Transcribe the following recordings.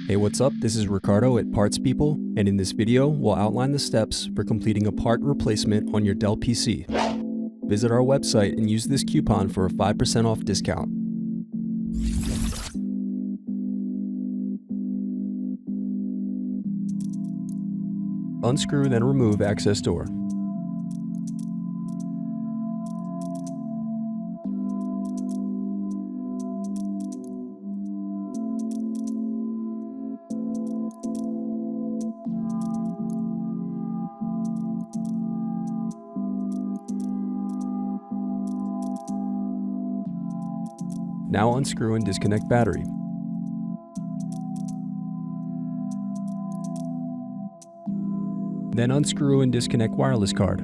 Hey, what's up? This is Ricardo at Parts People, and in this video, we'll outline the steps for completing a part replacement on your Dell PC. Visit our website and use this coupon for a 5% off discount. Unscrew then remove access door. Now unscrew and disconnect battery. Then unscrew and disconnect wireless card.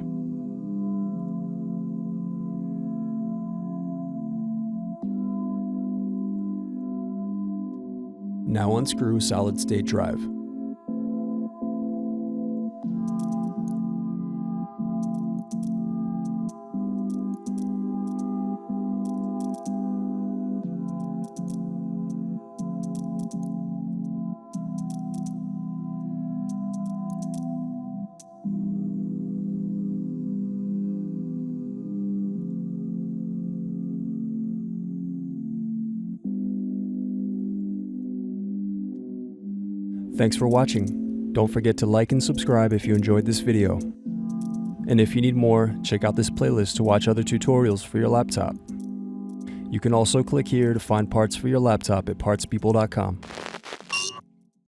Now unscrew solid state drive. Thanks for watching. Don't forget to like and subscribe if you enjoyed this video. And if you need more, check out this playlist to watch other tutorials for your laptop. You can also click here to find parts for your laptop at partspeople.com.